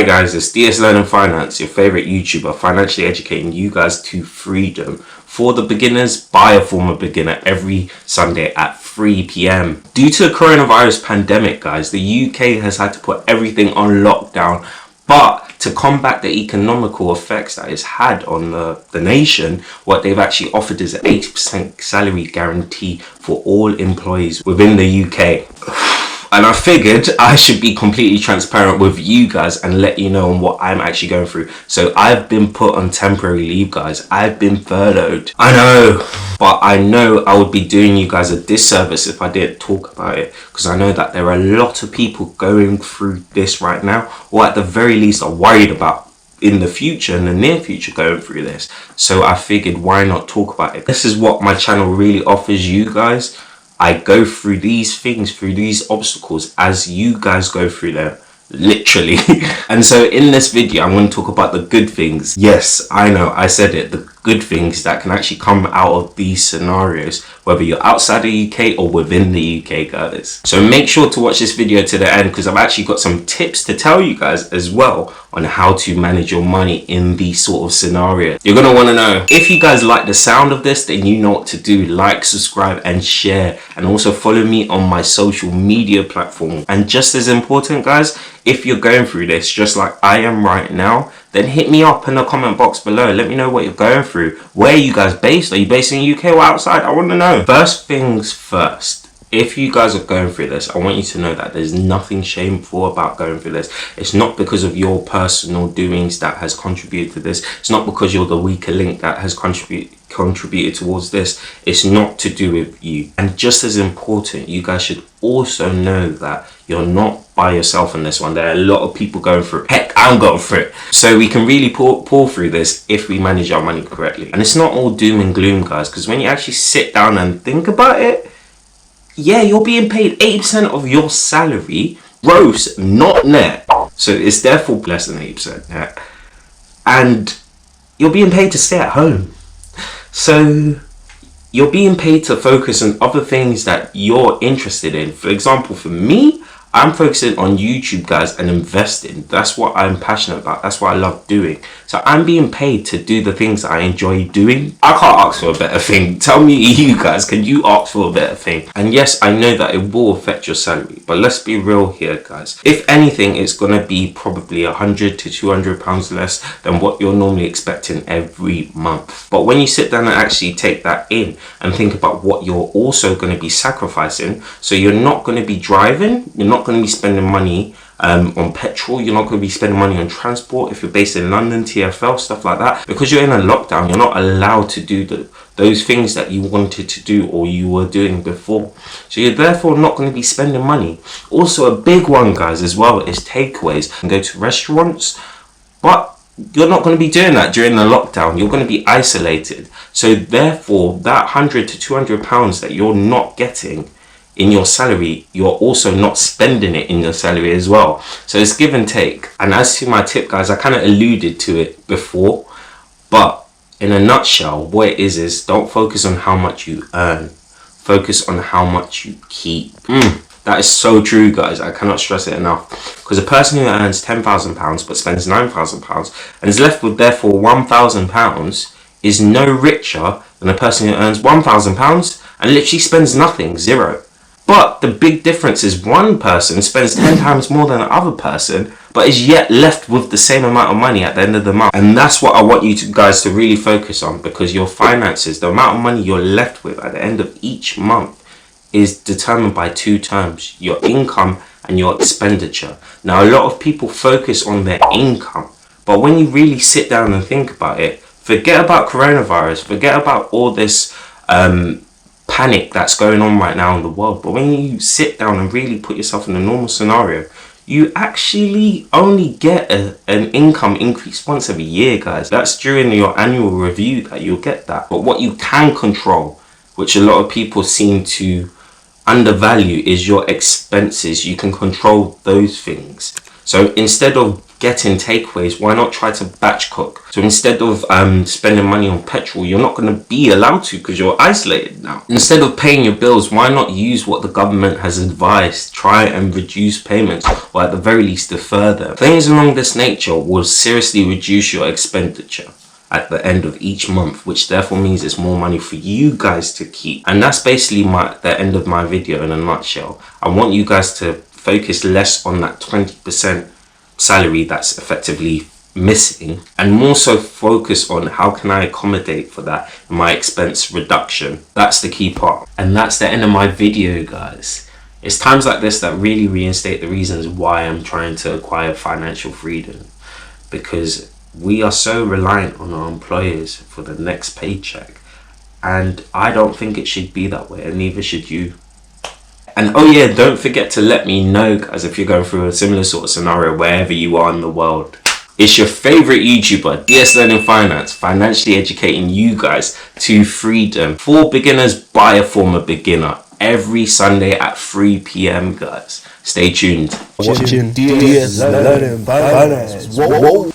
Hi guys, it's DS Learning Finance, your favorite YouTuber, financially educating you guys to freedom. For the beginners, by a former beginner, every Sunday at 3 p.m. Due to the coronavirus pandemic, guys, the UK has had to put everything on lockdown. But to combat the economical effects that it's had on the nation, what they've actually offered is an 80% salary guarantee for all employees within the UK. And I figured I should be completely transparent with you guys and let you know on what I'm actually going through. So I've been put on temporary leave, guys. I've been furloughed. I know, but I know I would be doing you guys a disservice if I didn't talk about it, because I know that there are a lot of people going through this right now, or at the very least are worried about in the future, in the near future, going through this. So I figured, why not talk about it? This is what my channel really offers you guys. I go through these things, through these obstacles as you guys go through them, literally. And so in this video, I'm going to talk about the good things. Yes, I know, I said it, the good things that can actually come out of these scenarios, whether you're outside the UK or within the UK, guys. So make sure to watch this video to the end, because I've actually got some tips to tell you guys as well on how to manage your money in these sort of scenarios. You're going to want to know. If you guys like the sound of this, then you know what to do. Like, subscribe and share, and also follow me on my social media platform. And just as important, guys, if you're going through this just like I am right now, then hit me up in the comment box below. Let me know what you're going through. Where are you guys based? Are you based in the UK or outside? I want to know. First things first. If you guys are going through this, I want you to know that there's nothing shameful about going through this. It's not because of your personal doings that has contributed to this. It's not because you're the weaker link that has contributed towards this. It's not to do with you. And just as important, you guys should also know that you're not by yourself in this one. There are a lot of people going through it. Heck, I'm going through it. So we can really pull through this if we manage our money correctly. And it's not all doom and gloom, guys, because when you actually sit down and think about it, yeah, you're being paid 80% of your salary gross, not net. So it's therefore less than 80% net. And you're being paid to stay at home. So you're being paid to focus on other things that you're interested in. For example, for me, I'm focusing on YouTube, guys, and investing. That's what I'm passionate about. That's what I love doing. So I'm being paid to do the things that I enjoy doing. I can't ask for a better thing. Tell me, you guys, can you ask for a better thing? And yes, I know that it will affect your salary, but let's be real here, guys. If anything, it's going to be probably £100 to £200 less than what you're normally expecting every month. But when you sit down and actually take that in and think about what you're also going to be sacrificing, so you're not going to be driving, you're not going to be spending money on petrol, you're not going to be spending money on transport if you're based in London, TFL, stuff like that. Because you're in a lockdown, you're not allowed to do those things that you wanted to do or you were doing before. So you're therefore not going to be spending money. Also, a big one, guys, as well, is takeaways. And go to restaurants, but you're not going to be doing that during the lockdown. You're going to be isolated. So therefore, that £100 to £200 that you're not getting in your salary, you're also not spending it in your salary as well. So it's give and take. And as to my tip, guys, I kind of alluded to it before, but in a nutshell, what it is don't focus on how much you earn, focus on how much you keep. That is so true, guys. I cannot stress it enough. Because a person who earns £10,000 but spends £9,000 and is left with therefore £1,000 is no richer than a person who earns £1,000 and literally spends nothing, zero. But the big difference is one person spends 10 times more than the other person, but is yet left with the same amount of money at the end of the month. And that's what I want you guys to really focus on, because your finances, the amount of money you're left with at the end of each month, is determined by two terms: your income and your expenditure. Now, a lot of people focus on their income, but when you really sit down and think about it, forget about coronavirus, forget about all this panic that's going on right now in the world. But when you sit down and really put yourself in a normal scenario, you actually only get an income increase once every year, guys. That's during your annual review that you'll get that. But what you can control, which a lot of people seem to undervalue, is your expenses. You can control those things. So instead of getting takeaways, why not try to batch cook? So instead of spending money on petrol, you're not going to be allowed to because you're isolated now. Instead of paying your bills, why not use what the government has advised? Try and reduce payments, or at the very least defer them. Things along this nature will seriously reduce your expenditure at the end of each month, which therefore means it's more money for you guys to keep. And that's basically the end of my video in a nutshell. I want you guys to focus less on that 20% salary that's effectively missing, and more so focus on how can I accommodate for that in my expense reduction. That's the key part. And that's the end of my video, guys. It's times like this that really reinstate the reasons why I'm trying to acquire financial freedom, because we are so reliant on our employers for the next paycheck, and I don't think it should be that way, and neither should you. And oh yeah, don't forget to let me know, guys, if you're going through a similar sort of scenario wherever you are in the world. It's your favorite YouTuber, DS Learning Finance, financially educating you guys to freedom. For beginners, by a former beginner, every Sunday at 3 p.m, guys. Stay tuned. Watching DS Learning Finance. Whoa.